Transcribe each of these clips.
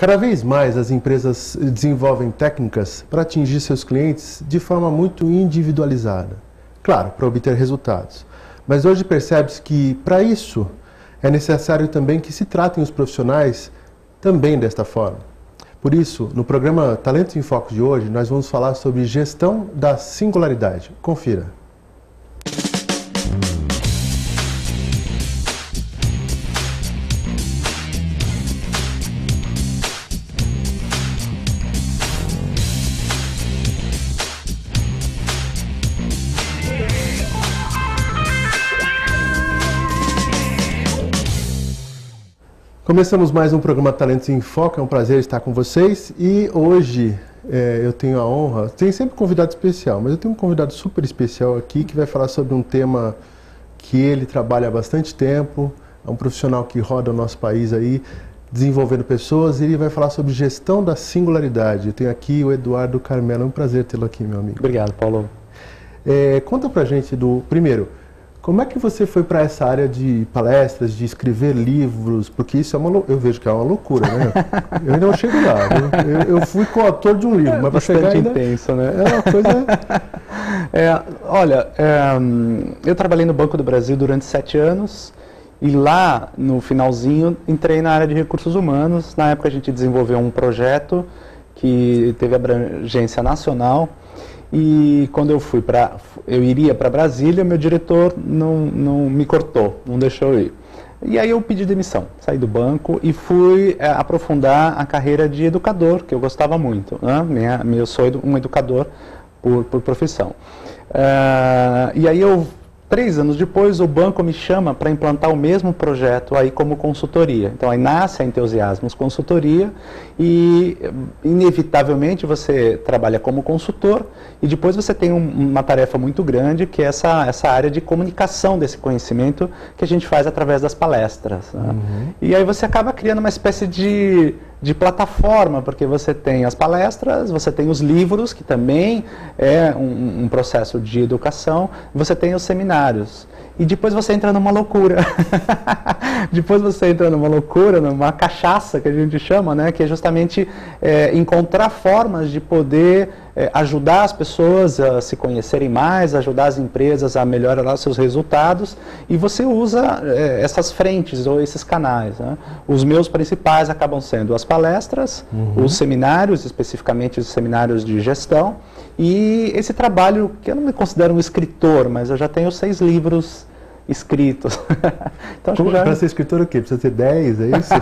Cada vez mais as empresas desenvolvem técnicas para atingir seus clientes de forma muito individualizada. Claro, para obter resultados. Mas hoje percebe-se que, para isso, é necessário também que se tratem os profissionais também desta forma. Por isso, no programa Talentos em Foco de hoje, nós vamos falar sobre gestão da singularidade. Confira. Começamos mais um programa Talentos em Foco, é um prazer estar com vocês e hoje eu tenho a honra, tem sempre um convidado especial, mas eu tenho um convidado super especial aqui que vai falar sobre um tema que ele trabalha há bastante tempo, é um profissional que roda o nosso país aí, desenvolvendo pessoas, e ele vai falar sobre gestão da singularidade. Eu tenho aqui o Eduardo Carmelo, é um prazer tê-lo aqui, meu amigo. Obrigado, Paulo. Conta pra gente primeiro, como é que você foi para essa área de palestras, de escrever livros? Porque isso eu vejo que é uma loucura, né? Eu ainda não chego lá. Eu fui coautor de um livro, mas para chegar ainda intenso, né? É uma coisa... eu trabalhei no Banco do Brasil durante 7 anos e lá, no finalzinho, entrei na área de recursos humanos. Na época a gente desenvolveu um projeto que teve abrangência nacional. E quando eu iria para Brasília, meu diretor não me cortou, não deixou eu ir. E aí eu pedi demissão, saí do banco e fui aprofundar a carreira de educador, que eu gostava muito, né? Eu sou um educador por profissão. E aí 3 anos depois, o banco me chama para implantar o mesmo projeto aí como consultoria. Então, aí nasce a Entusiasmos Consultoria e, inevitavelmente, você trabalha como consultor e depois você tem uma tarefa muito grande, que é essa área de comunicação desse conhecimento que a gente faz através das palestras. Né? Uhum. E aí você acaba criando uma espécie de plataforma, porque você tem as palestras, você tem os livros, que também é um processo de educação, você tem os seminários. E depois você entra numa loucura. Depois você entra numa loucura, numa cachaça que a gente chama, né? Que é justamente encontrar formas de poder ajudar as pessoas a se conhecerem mais, ajudar as empresas a melhorar seus resultados, e você usa essas frentes ou esses canais. Né? Os meus principais acabam sendo as palestras, os seminários, especificamente os seminários de gestão, e esse trabalho, que eu não me considero um escritor, mas eu já tenho 6 livros escritos. Então, para ser escritor o quê? Precisa ter 10, é isso?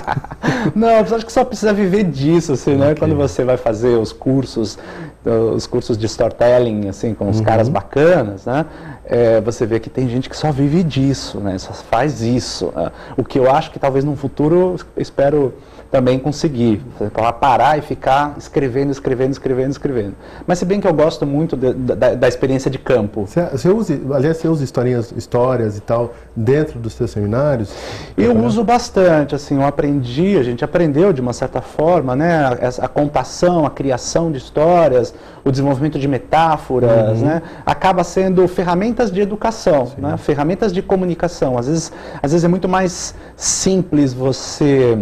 Não, acho que só precisa viver disso, assim, né? Quando você vai fazer os cursos de storytelling, assim, com os caras bacanas, né? Você vê que tem gente que só vive disso, né? Só faz isso. O que eu acho que talvez no futuro, espero também conseguir, para parar e ficar escrevendo. Mas se bem que eu gosto muito da experiência de campo. Você usa histórias e tal dentro dos seus seminários? Eu uso bastante, assim, a gente aprendeu de uma certa forma, né, a contação, a criação de histórias, o desenvolvimento de metáforas, né, acaba sendo ferramentas de educação, né, ferramentas de comunicação. Às vezes é muito mais simples você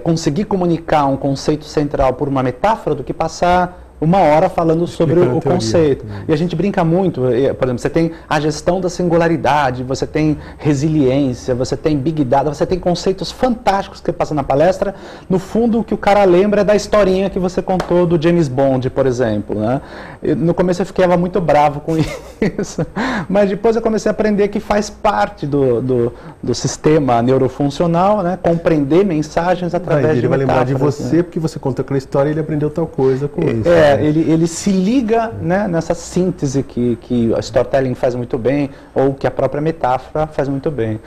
conseguir comunicar um conceito central por uma metáfora do que passar 1 hora falando sobre o conceito. E a gente brinca muito, por exemplo, você tem a gestão da singularidade, você tem resiliência, você tem Big Data, você tem conceitos fantásticos que você passa na palestra. No fundo, o que o cara lembra é da historinha que você contou do James Bond, por exemplo. Né? No começo eu ficava muito bravo com isso, mas depois eu comecei a aprender que faz parte do sistema neurofuncional, né? Compreender mensagens através de metáforas. Ele vai lembrar de você, né? Porque você contou aquela história e ele aprendeu tal coisa com isso. Ele se liga, né, nessa síntese que o storytelling faz muito bem, ou que a própria metáfora faz muito bem.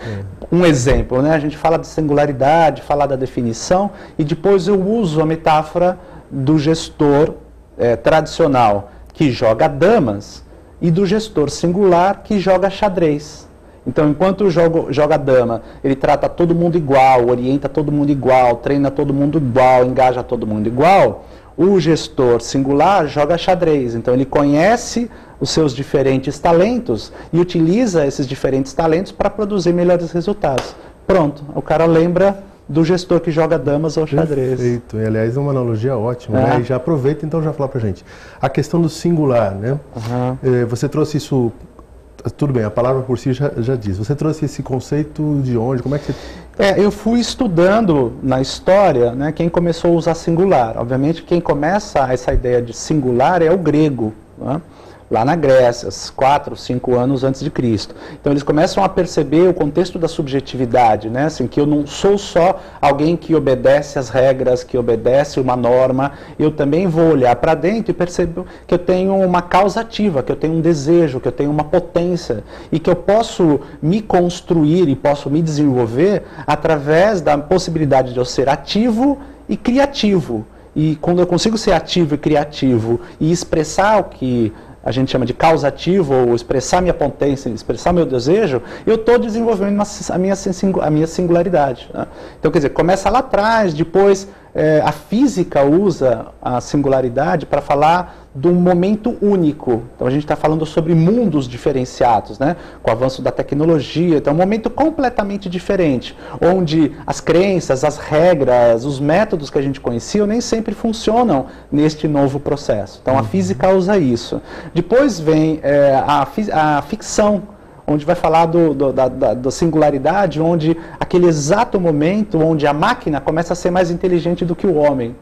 Um exemplo, né, a gente fala de singularidade, fala da definição, e depois eu uso a metáfora do gestor tradicional, que joga damas, e do gestor singular, que joga xadrez. Então, enquanto joga dama, ele trata todo mundo igual, orienta todo mundo igual, treina todo mundo igual, engaja todo mundo igual. O gestor singular joga xadrez, então ele conhece os seus diferentes talentos e utiliza esses diferentes talentos para produzir melhores resultados. Pronto, o cara lembra do gestor que joga damas ou xadrez. Perfeito. E, aliás, é uma analogia ótima, né? E já aproveita, então, já falar pra gente. A questão do singular, né? Você trouxe isso... Tudo bem, a palavra por si já diz. Você trouxe esse conceito de onde? Como é que você... Eu fui estudando na história, né, quem começou a usar singular. Obviamente, quem começa essa ideia de singular é o grego, né? Lá na Grécia, 4, 5 anos antes de Cristo. Então eles começam a perceber o contexto da subjetividade, né? Assim, que eu não sou só alguém que obedece às regras, que obedece uma norma, eu também vou olhar para dentro e percebo que eu tenho uma causa ativa, que eu tenho um desejo, que eu tenho uma potência e que eu posso me construir e posso me desenvolver através da possibilidade de eu ser ativo e criativo. E quando eu consigo ser ativo e criativo e expressar o que a gente chama de causativo, ou expressar minha potência, expressar meu desejo, eu estou desenvolvendo a minha singularidade, né? Então, quer dizer, começa lá atrás, depois a física usa a singularidade para falar de um momento único. Então, a gente está falando sobre mundos diferenciados, né? Com o avanço da tecnologia. Então, é um momento completamente diferente, onde as crenças, as regras, os métodos que a gente conhecia nem sempre funcionam neste novo processo. Então, a física usa isso. Depois vem a ficção, onde vai falar da singularidade, onde aquele exato momento onde a máquina começa a ser mais inteligente do que o homem.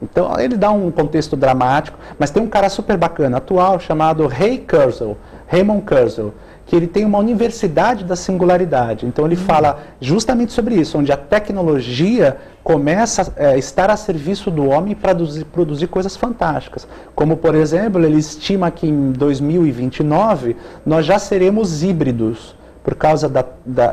Então, ele dá um contexto dramático, mas tem um cara super bacana, atual, chamado Raymond Kurzweil, que ele tem uma universidade da singularidade. Então, ele fala justamente sobre isso, onde a tecnologia começa a estar a serviço do homem para produzir coisas fantásticas. Como, por exemplo, ele estima que em 2029 nós já seremos híbridos, por causa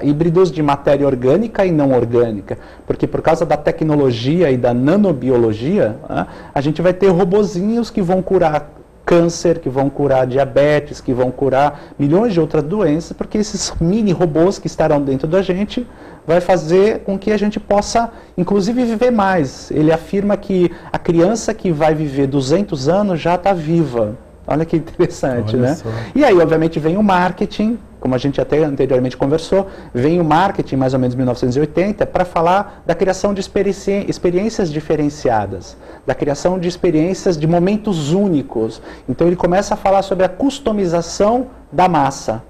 híbridos de matéria orgânica e não orgânica. Porque por causa da tecnologia e da nanobiologia, né, a gente vai ter robozinhos que vão curar câncer, que vão curar diabetes, que vão curar milhões de outras doenças, porque esses mini robôs que estarão dentro da gente vai fazer com que a gente possa, inclusive, viver mais. Ele afirma que a criança que vai viver 200 anos já está viva. Olha que interessante, né? E aí, obviamente, vem o marketing, como a gente até anteriormente conversou, vem o marketing, mais ou menos em 1980, para falar da criação de experiências diferenciadas, da criação de experiências de momentos únicos. Então, ele começa a falar sobre a customização da massa.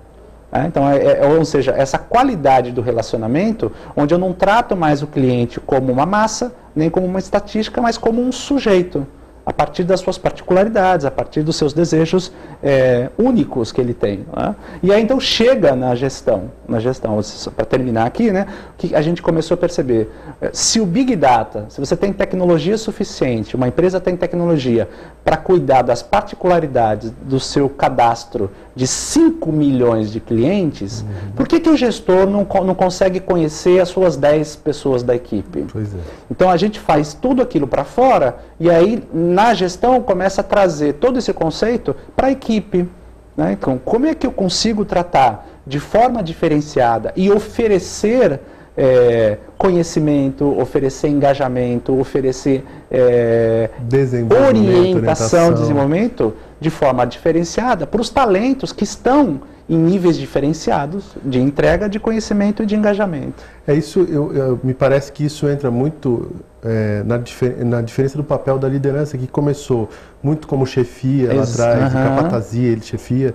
Então, ou seja, essa qualidade do relacionamento, onde eu não trato mais o cliente como uma massa, nem como uma estatística, mas como um sujeito, a partir das suas particularidades, a partir dos seus desejos únicos que ele tem, né? E aí então chega na gestão, para terminar aqui, né, que a gente começou a perceber, se o Big Data, se você tem tecnologia suficiente, uma empresa tem tecnologia para cuidar das particularidades do seu cadastro de 5 milhões de clientes, por que o gestor não consegue conhecer as suas 10 pessoas da equipe? Pois é. Então a gente faz tudo aquilo para fora e aí na gestão começa a trazer todo esse conceito para a equipe, né? Então, como é que eu consigo tratar de forma diferenciada e oferecer conhecimento, oferecer engajamento, oferecer orientação, desenvolvimento de forma diferenciada para os talentos que estão em níveis diferenciados de entrega, de conhecimento e de engajamento. Isso, me parece que isso entra muito na diferença do papel da liderança, que começou muito como chefia lá atrás, capatazia, ele chefia,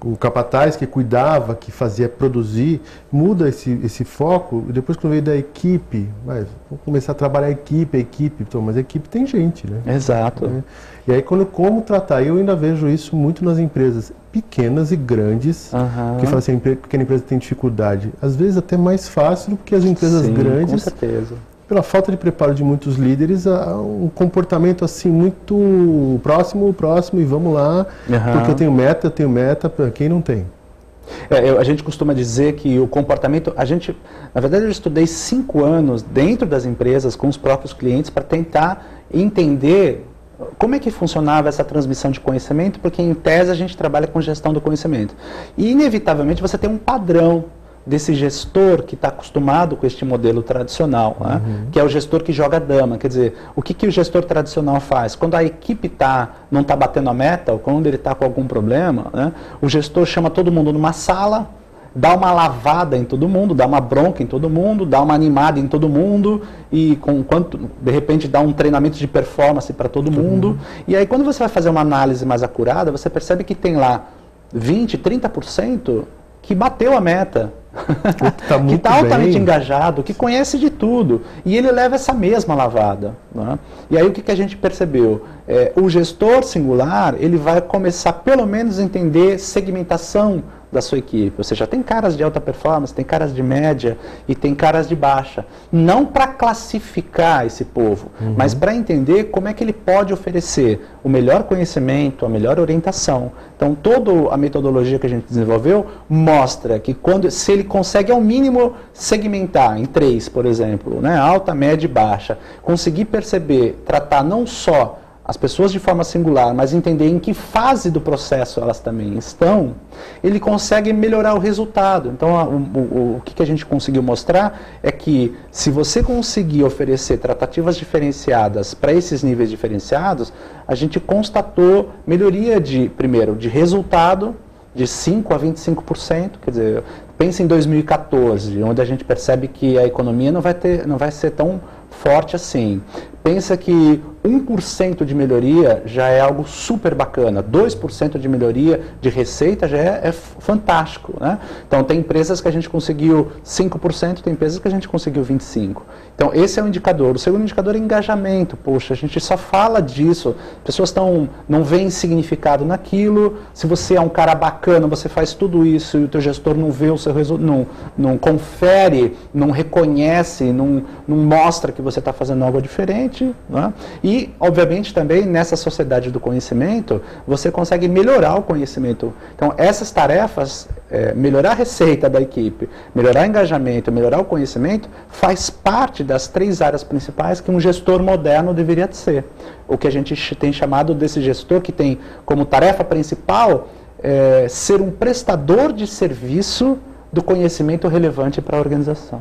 o capataz que cuidava, que fazia produzir, muda esse foco, e depois quando veio da equipe, vamos começar a trabalhar a equipe, então, mas a equipe tem gente, né? Exato. E aí como tratar, eu ainda vejo isso muito nas empresas pequenas e grandes, que falam assim, pequena empresa tem dificuldade, às vezes até mais fácil do que as empresas grandes. Com certeza. Pela falta de preparo de muitos líderes, um comportamento assim muito próximo e vamos lá, porque eu tenho meta, para quem não tem. A gente costuma dizer que o comportamento, na verdade eu estudei 5 anos dentro das empresas com os próprios clientes para tentar entender como é que funcionava essa transmissão de conhecimento, porque em tese a gente trabalha com gestão do conhecimento. E inevitavelmente você tem um padrão desse gestor que está acostumado com este modelo tradicional, né? Que é o gestor que joga dama. Quer dizer, o que o gestor tradicional faz? Quando a equipe não está batendo a meta, ou quando ele está com algum problema, né, o gestor chama todo mundo numa sala, dá uma lavada em todo mundo, dá uma bronca em todo mundo, dá uma animada em todo mundo e de repente dá um treinamento de performance para todo mundo. E aí quando você vai fazer uma análise mais acurada, você percebe que tem lá 20, 30% que bateu a meta, que está altamente engajado, que conhece de tudo, e ele leva essa mesma lavada. Né? E aí o que a gente percebeu? O gestor singular, ele vai começar pelo menos a entender segmentação da sua equipe, ou seja, tem caras de alta performance, tem caras de média e tem caras de baixa. Não para classificar esse povo, mas para entender como é que ele pode oferecer o melhor conhecimento, a melhor orientação. Então, toda a metodologia que a gente desenvolveu mostra que se ele consegue ao mínimo segmentar em 3, por exemplo, né, alta, média e baixa, conseguir perceber, tratar não só as pessoas de forma singular, mas entender em que fase do processo elas também estão, ele consegue melhorar o resultado. Então, o que a gente conseguiu mostrar é que se você conseguir oferecer tratativas diferenciadas para esses níveis diferenciados, a gente constatou melhoria primeiro, de resultado, de 5% a 25%, quer dizer, pensa em 2014, onde a gente percebe que a economia não vai ser tão forte assim. Pensa que 1% de melhoria já é algo super bacana, 2% de melhoria de receita já é fantástico. Né? Então, tem empresas que a gente conseguiu 5%, tem empresas que a gente conseguiu 25%. Então, esse é o indicador. O segundo indicador é engajamento. Poxa, a gente só fala disso, pessoas não veem significado naquilo. Se você é um cara bacana, você faz tudo isso e o teu gestor não vê o seu resultado, não confere, não reconhece, não mostra que você está fazendo algo diferente. Né? E, obviamente, também nessa sociedade do conhecimento, você consegue melhorar o conhecimento. Então, essas tarefas, melhorar a receita da equipe, melhorar o engajamento, melhorar o conhecimento, faz parte das 3 áreas principais que um gestor moderno deveria ser. O que a gente tem chamado desse gestor que tem como tarefa principal ser um prestador de serviço do conhecimento relevante para a organização.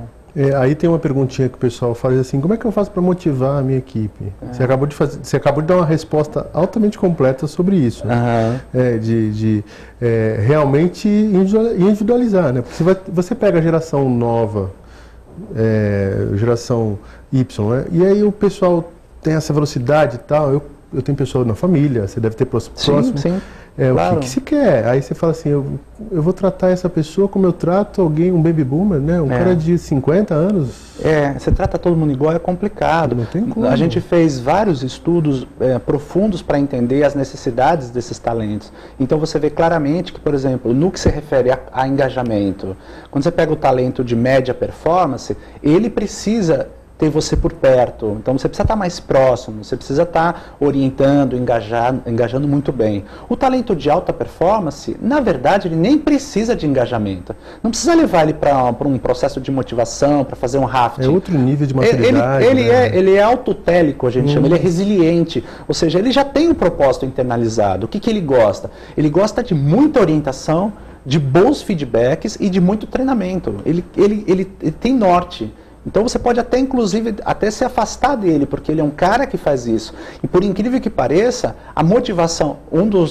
Aí tem uma perguntinha que o pessoal faz assim, como é que eu faço para motivar a minha equipe? Você acabou de dar uma resposta altamente completa sobre isso, né? Realmente individualizar, né? Porque você pega a geração nova, geração Y, né? E aí o pessoal tem essa velocidade e tal, eu tenho pessoas na família, você deve ter próximo. Sim. Claro. O que você quer? Aí você fala assim, eu vou tratar essa pessoa como eu trato alguém, um baby boomer, né? Um cara de 50 anos. Você trata todo mundo igual, é complicado. Não tem como. A gente fez vários estudos profundos para entender as necessidades desses talentos. Então você vê claramente que, por exemplo, no que se refere a engajamento, quando você pega o talento de média performance, ele precisa ter você por perto. Então você precisa estar mais próximo, você precisa estar orientando, engajando muito bem. O talento de alta performance, na verdade, ele nem precisa de engajamento. Não precisa levar ele para um processo de motivação, para fazer um rafting. É outro nível de maturidade. Ele é autotélico, a gente chama, ele é resiliente. Ou seja, ele já tem um propósito internalizado. O que ele gosta? Ele gosta de muita orientação, de bons feedbacks e de muito treinamento. Ele tem norte. Então você pode até, inclusive, se afastar dele, porque ele é um cara que faz isso. E por incrível que pareça, a motivação,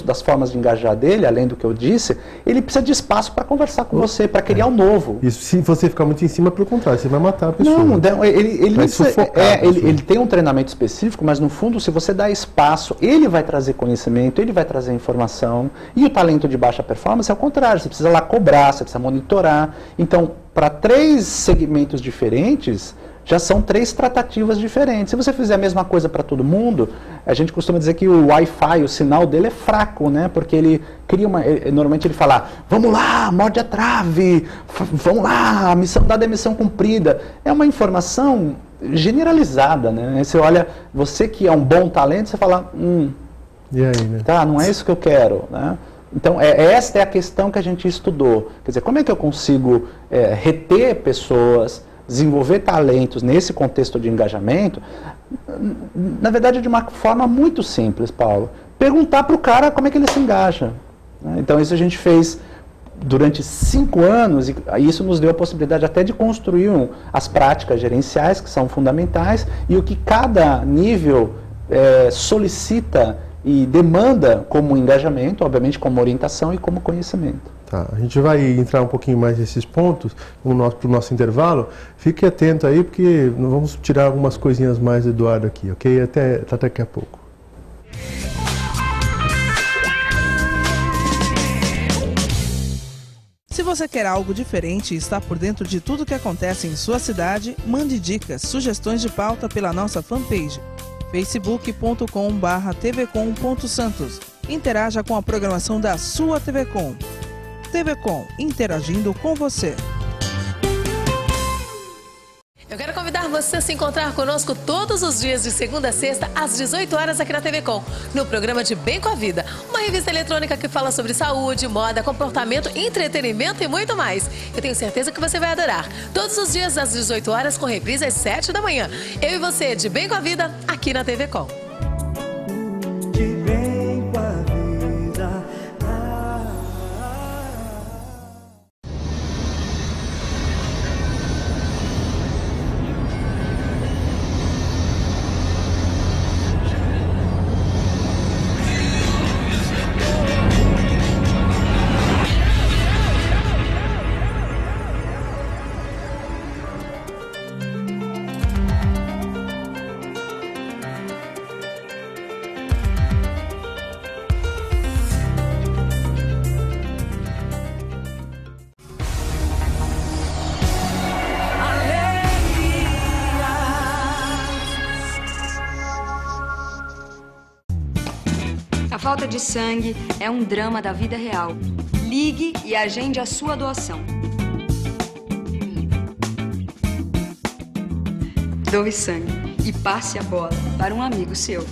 das formas de engajar dele, além do que eu disse, ele precisa de espaço para conversar com você, para criar um novo. Isso, se você ficar muito em cima, pelo contrário, você vai matar a pessoa. Ele tem um treinamento específico, mas no fundo, se você dá espaço, ele vai trazer conhecimento, ele vai trazer informação. E o talento de baixa performance é o contrário, você precisa lá cobrar, você precisa monitorar. Então, para 3 segmentos diferentes, já são 3 tratativas diferentes. Se você fizer a mesma coisa para todo mundo, a gente costuma dizer que o Wi-Fi, o sinal dele é fraco, né? Porque ele cria normalmente ele fala, vamos lá, morde a trave, vamos lá, a missão dada é missão cumprida. É uma informação generalizada, né? Você olha, você que é um bom talento, você fala, e aí, né? Tá, não é isso que eu quero, né? Então, esta é a questão que a gente estudou. Quer dizer, como é que eu consigo reter pessoas, desenvolver talentos nesse contexto de engajamento? Na verdade, de uma forma muito simples, Paulo. Perguntar para o cara como é que ele se engaja. Né? Então, isso a gente fez durante 5 anos, e isso nos deu a possibilidade até de construir as práticas gerenciais, que são fundamentais, e o que cada nível solicita e demanda como engajamento, obviamente como orientação e como conhecimento. Tá, a gente vai entrar um pouquinho mais nesses pontos para o nosso intervalo. Fique atento aí, porque nós vamos tirar algumas coisinhas mais do Eduardo aqui, ok? Até daqui a pouco. Se você quer algo diferente e está por dentro de tudo que acontece em sua cidade, mande dicas, sugestões de pauta pela nossa fanpage facebook.com/tvcom.santos. Interaja com a programação da sua TV Com. TV Com, interagindo com você. Eu quero convidar você a se encontrar conosco todos os dias de segunda a sexta, às 18 horas aqui na TV Com, no programa de Bem com a Vida, uma revista eletrônica que fala sobre saúde, moda, comportamento, entretenimento e muito mais. Eu tenho certeza que você vai adorar. Todos os dias às 18 horas, com reprise às 7 da manhã. Eu e você, de Bem com a Vida, aqui na TV Com. A falta de sangue é um drama da vida real. Ligue e agende a sua doação. Doe sangue e passe a bola para um amigo seu.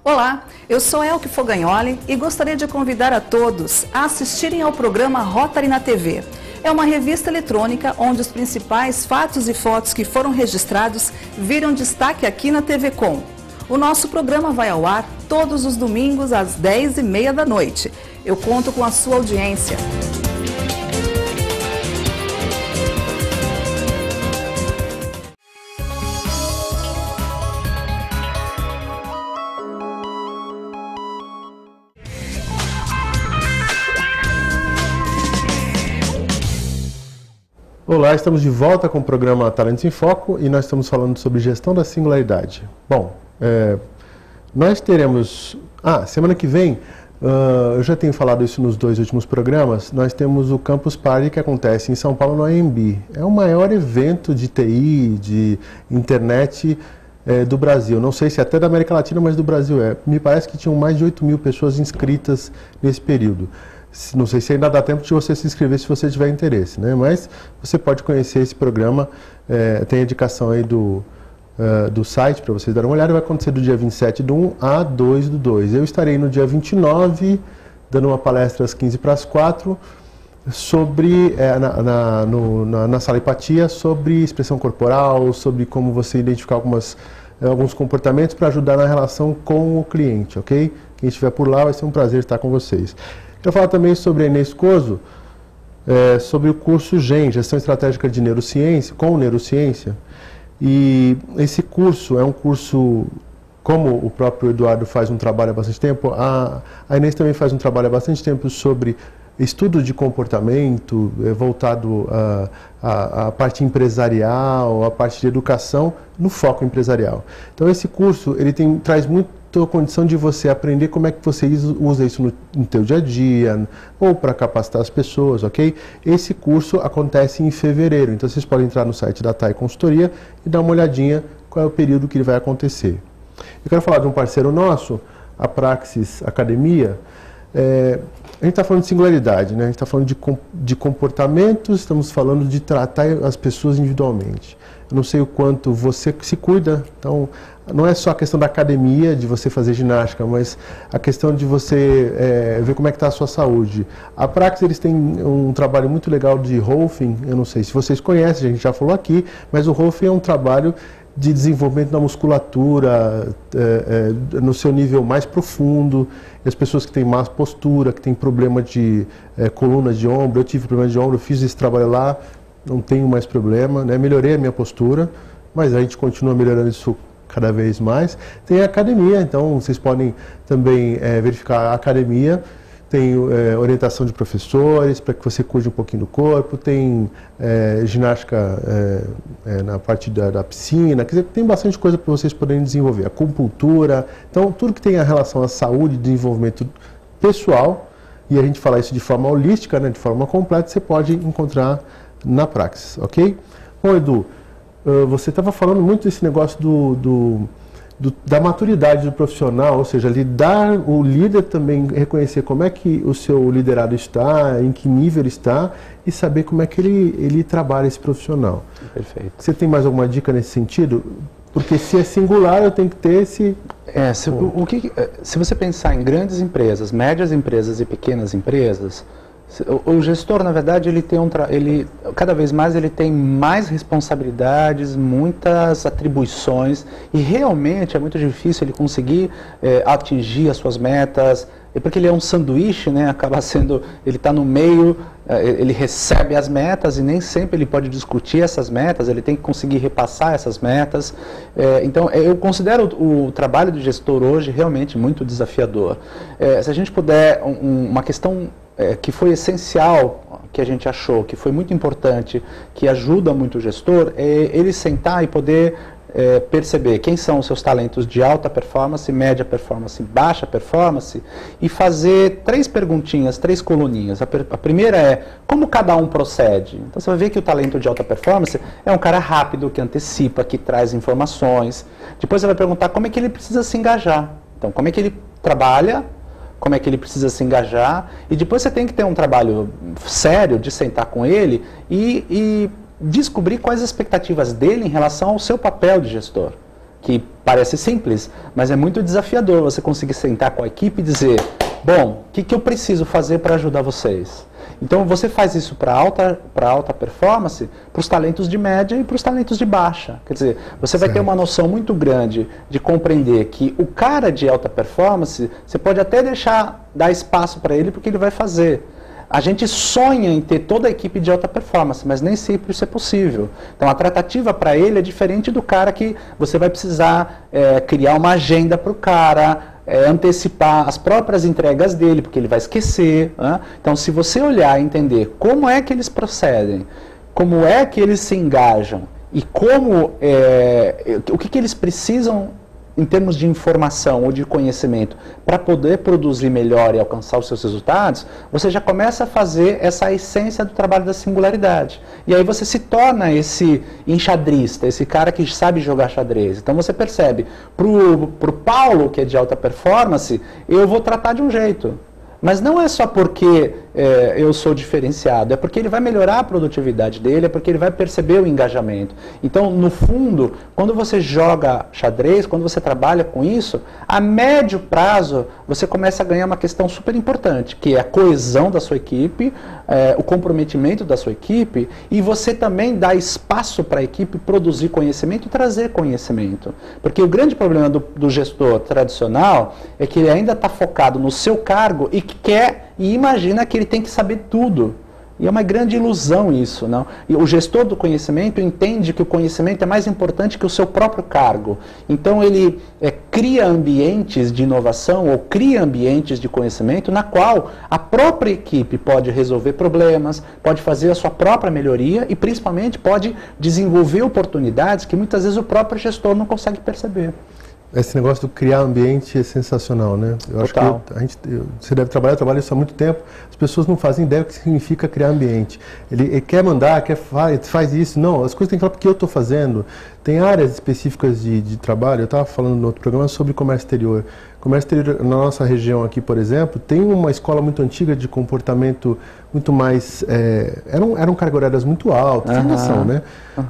Olá, eu sou Elke Fogagnoli e gostaria de convidar a todos a assistirem ao programa Rotary na TV. É uma revista eletrônica onde os principais fatos e fotos que foram registrados viram destaque aqui na TV Com. O nosso programa vai ao ar todos os domingos às 10h30 da noite. Eu conto com a sua audiência. Olá, estamos de volta com o programa Talentos em Foco e nós estamos falando sobre gestão da singularidade. Bom, nós teremos... semana que vem, eu já tenho falado isso nos 2 últimos programas, nós temos o Campus Party que acontece em São Paulo, no AMB. É o maior evento de TI, de internet do Brasil. Não sei se até da América Latina, mas do Brasil é. Me parece que tinham mais de 8.000 pessoas inscritas nesse período. Não sei se ainda dá tempo de você se inscrever se você tiver interesse, né? Mas você pode conhecer esse programa, tem a indicação aí do site para vocês darem uma olhada. Vai acontecer do dia 27 do 1 a 2 do 2. Eu estarei no dia 29, dando uma palestra às 15:45, sobre, na Sala Empatia, sobre expressão corporal, sobre como você identificar alguns comportamentos para ajudar na relação com o cliente, ok? Quem estiver por lá, vai ser um prazer estar com vocês. Quero falar também sobre a Inês Coso, sobre o curso GEM, Gestão Estratégica de Neurociência, com Neurociência. E esse curso é um curso, como o próprio Eduardo faz um trabalho há bastante tempo, a Inês também faz um trabalho há bastante tempo sobre estudo de comportamento, voltado à parte empresarial, à parte de educação, no foco empresarial. Então esse curso, ele traz muito a condição de você aprender como é que você usa isso no teu dia a dia, ou para capacitar as pessoas, ok? Esse curso acontece em fevereiro, então vocês podem entrar no site da TAI Consultoria e dar uma olhadinha qual é o período que ele vai acontecer. Eu quero falar de um parceiro nosso, a Praxis Academia. A gente está falando de singularidade, né? A gente está falando de comportamentos, estamos falando de tratar as pessoas individualmente. Eu não sei o quanto você se cuida, então não é só a questão da academia, de você fazer ginástica, mas a questão de você ver como é que está a sua saúde. A Praxis, eles têm um trabalho muito legal de Rolfing, eu não sei se vocês conhecem, a gente já falou aqui, mas o Rolfing é um trabalho de desenvolvimento da musculatura no seu nível mais profundo, e as pessoas que têm má postura, que têm problema de coluna de ombro, eu tive problema de ombro, eu fiz esse trabalho lá, não tenho mais problema, né? Melhorei a minha postura, mas a gente continua melhorando isso cada vez mais. Tem a academia, então vocês podem também verificar a academia. Tem orientação de professores para que você cuide um pouquinho do corpo, tem ginástica na parte da piscina, quer dizer, tem bastante coisa para vocês poderem desenvolver. Acupuntura, então tudo que tem a relação à saúde e desenvolvimento pessoal, e a gente fala isso de forma holística, né, de forma completa, você pode encontrar na Praxis, ok? Bom, Edu, você estava falando muito desse negócio da maturidade do profissional, ou seja, o líder também reconhecer como é que o seu liderado está, em que nível ele está e saber como é que ele trabalha esse profissional. Perfeito. Você tem mais alguma dica nesse sentido? Porque se é singular, eu tenho que ter esse... Se você pensar em grandes empresas, médias empresas e pequenas empresas, o gestor, na verdade, cada vez mais ele tem mais responsabilidades, muitas atribuições, e realmente é muito difícil ele conseguir atingir as suas metas, porque ele é um sanduíche, né? Acaba sendo, ele está no meio, ele recebe as metas e nem sempre ele pode discutir essas metas, ele tem que conseguir repassar essas metas. Então, eu considero o trabalho do gestor hoje realmente muito desafiador. Se a gente puder, uma questão que foi essencial, que a gente achou, que foi muito importante, que ajuda muito o gestor, é ele sentar e poder perceber quem são os seus talentos de alta performance, média performance, baixa performance, e fazer 3 perguntinhas, 3 coluninhas. A primeira é, como cada um procede? Então você vai ver que o talento de alta performance é um cara rápido, que antecipa, que traz informações. Depois você vai perguntar como é que ele precisa se engajar. Então, como é que ele trabalha, como é que ele precisa se engajar, e depois você tem que ter um trabalho sério de sentar com ele e descobrir quais as expectativas dele em relação ao seu papel de gestor, que parece simples, mas é muito desafiador você conseguir sentar com a equipe e dizer, bom, o que eu preciso fazer para ajudar vocês? Então você faz isso para alta performance, para os talentos de média e para os talentos de baixa. Quer dizer, você vai ter uma noção muito grande de compreender que o cara de alta performance, você pode até dar espaço para ele porque ele vai fazer. A gente sonha em ter toda a equipe de alta performance, mas nem sempre isso é possível. Então a tratativa para ele é diferente do cara que você vai precisar criar uma agenda para o cara, antecipar as próprias entregas dele, porque ele vai esquecer. Né? Então, se você olhar e entender como é que eles procedem, como é que eles se engajam e o que eles precisam em termos de informação ou de conhecimento para poder produzir melhor e alcançar os seus resultados, você já começa a fazer essa essência do trabalho da singularidade. E aí você se torna esse enxadrista, esse cara que sabe jogar xadrez. Então você percebe, pro Paulo, que é de alta performance, eu vou tratar de um jeito. Mas não é só porque eu sou diferenciado, é porque ele vai melhorar a produtividade dele, é porque ele vai perceber o engajamento. Então, no fundo, quando você joga xadrez, quando você trabalha com isso, a médio prazo você começa a ganhar uma questão super importante, que é a coesão da sua equipe, o comprometimento da sua equipe, e você também dá espaço para a equipe produzir conhecimento e trazer conhecimento. Porque o grande problema do gestor tradicional é que ele ainda está focado no seu cargo e quer e imagina que ele tem que saber tudo. E é uma grande ilusão isso, não? E o gestor do conhecimento entende que o conhecimento é mais importante que o seu próprio cargo. Então ele cria ambientes de inovação ou cria ambientes de conhecimento na qual a própria equipe pode resolver problemas, pode fazer a sua própria melhoria e principalmente pode desenvolver oportunidades que muitas vezes o próprio gestor não consegue perceber. Esse negócio de criar ambiente é sensacional, né? Eu acho que você deve trabalhar isso há muito tempo. As pessoas não fazem ideia do que significa criar ambiente. Ele quer mandar, faz isso. Não, as coisas tem que falar porque eu estou fazendo. Tem áreas específicas de trabalho. Eu estava falando no outro programa sobre comércio exterior. Comércio exterior na nossa região aqui, por exemplo, tem uma escola muito antiga de comportamento muito mais... eram cargas horárias muito altas, formação, né?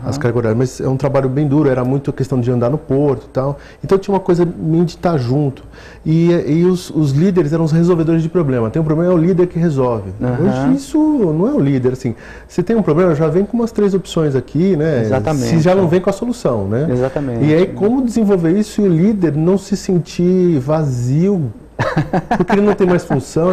As cargas horárias, mas é um trabalho bem duro, era muito a questão de andar no porto e tal. Então tinha uma coisa meio de estar junto. E os líderes eram os resolvedores de problema. Tem um problema, é o líder que resolve. Hoje isso não é o líder, assim. Se tem um problema, já vem com umas 3 opções aqui, né? Exatamente. Se já não vem com a solução, né? Exatamente. E aí como desenvolver isso e o líder não se sentir vazio Porque ele não tem mais função.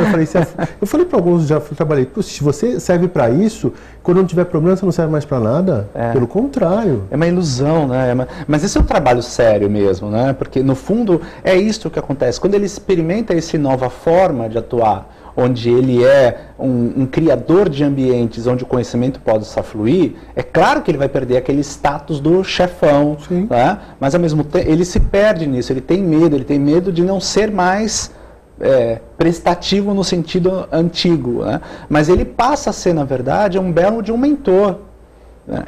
Eu falei para alguns, já trabalhei, se você serve para isso, quando não tiver problema, você não serve mais para nada. Pelo contrário. É uma ilusão, né? Mas esse é um trabalho sério mesmo, né? Porque, no fundo, é isso que acontece. Quando ele experimenta essa nova forma de atuar, onde ele é um criador de ambientes onde o conhecimento possa fluir, é claro que ele vai perder aquele status do chefão, né? Mas ao mesmo tempo ele se perde nisso, ele tem medo de não ser mais prestativo no sentido antigo, né? Mas ele passa a ser, na verdade, um belo de um mentor.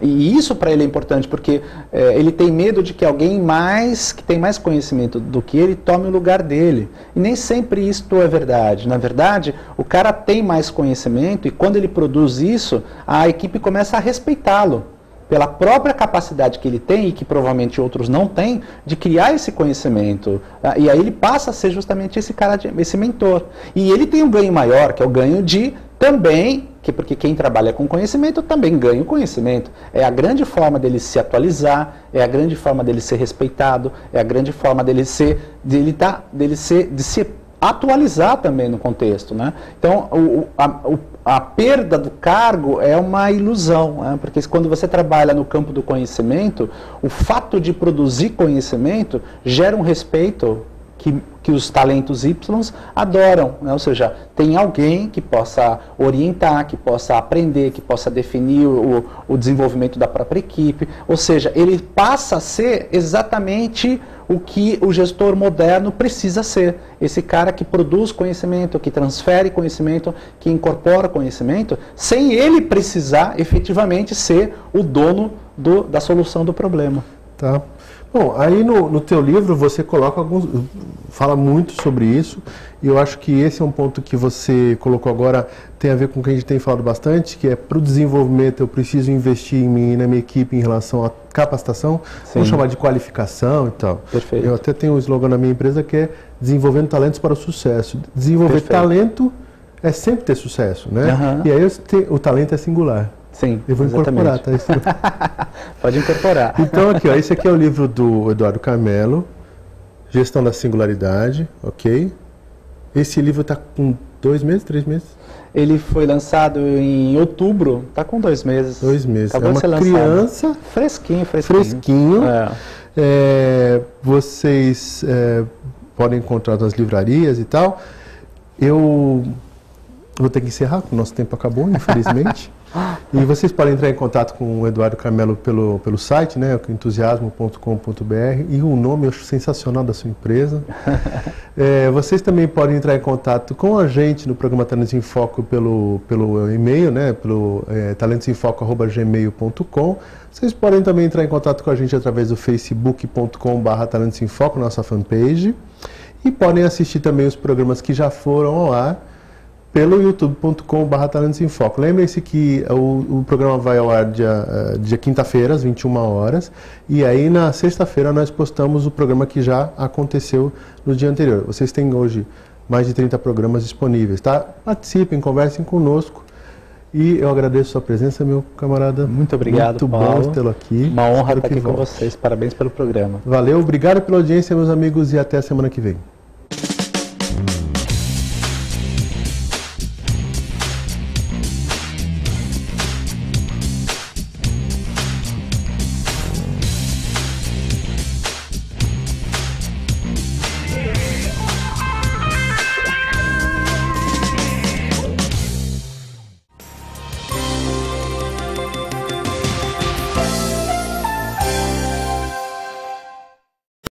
E isso para ele é importante, porque ele tem medo de que alguém que tem mais conhecimento do que ele tome o lugar dele. E nem sempre isso é verdade. Na verdade, o cara tem mais conhecimento e quando ele produz isso, a equipe começa a respeitá-lo pela própria capacidade que ele tem, e que provavelmente outros não têm, de criar esse conhecimento. E aí ele passa a ser justamente esse cara, esse mentor. E ele tem um ganho maior, que é o ganho de também, porque quem trabalha com conhecimento também ganha o conhecimento. É a grande forma dele se atualizar, é a grande forma dele ser respeitado, é a grande forma dele se atualizar também no contexto, né? Então, a perda do cargo é uma ilusão, né? Porque quando você trabalha no campo do conhecimento, o fato de produzir conhecimento gera um respeito que os talentos Y adoram, né? Ou seja, tem alguém que possa orientar, que possa aprender, que possa definir o desenvolvimento da própria equipe, ou seja, ele passa a ser exatamente o que o gestor moderno precisa ser, esse cara que produz conhecimento, que transfere conhecimento, que incorpora conhecimento, sem ele precisar efetivamente ser o dono da solução do problema. Tá. Bom, aí no teu livro você coloca fala muito sobre isso, e eu acho que esse é um ponto que você colocou agora, tem a ver com o que a gente tem falado bastante, que é para o desenvolvimento eu preciso investir em mim e na minha equipe em relação à capacitação, vamos chamar de qualificação e tal. Perfeito. Eu até tenho um slogan na minha empresa que é desenvolvendo talentos para o sucesso. Desenvolver talento é sempre ter sucesso, né? E aí o talento é singular. Sim, eu vou incorporar, tá? Pode incorporar. Então aqui, ó, esse aqui é o livro do Eduardo Carmelo, Gestão da Singularidade, ok? Esse livro está com 2 meses, 3 meses? Ele foi lançado em outubro, está com 2 meses. 2 meses. Acabou é uma criança. Fresquinho. Vocês podem encontrar nas livrarias e tal. Eu vou ter que encerrar, porque o nosso tempo acabou, infelizmente. E vocês podem entrar em contato com o Eduardo Carmelo pelo site, né, entusiasmo.com.br, e o nome eu acho sensacional da sua empresa. Vocês também podem entrar em contato com a gente no programa Talentos em Foco pelo e-mail, né, pelo talentosemfoco@gmail.com. Vocês podem também entrar em contato com a gente através do facebook.com/Talentos em Foco, nossa fanpage, e podem assistir também os programas que já foram ao ar pelo youtube.com/Talentos em Foco. Lembrem-se que o programa vai ao ar dia quinta-feira, às 21 horas, e aí na sexta-feira nós postamos o programa que já aconteceu no dia anterior. Vocês têm hoje mais de 30 programas disponíveis, tá? Participem, conversem conosco, e eu agradeço a sua presença, meu camarada. Muito obrigado, Paulo. Muito bom tê-lo aqui. Uma honra estar aqui com vocês. Parabéns pelo programa. Valeu, obrigado pela audiência, meus amigos, e até a semana que vem.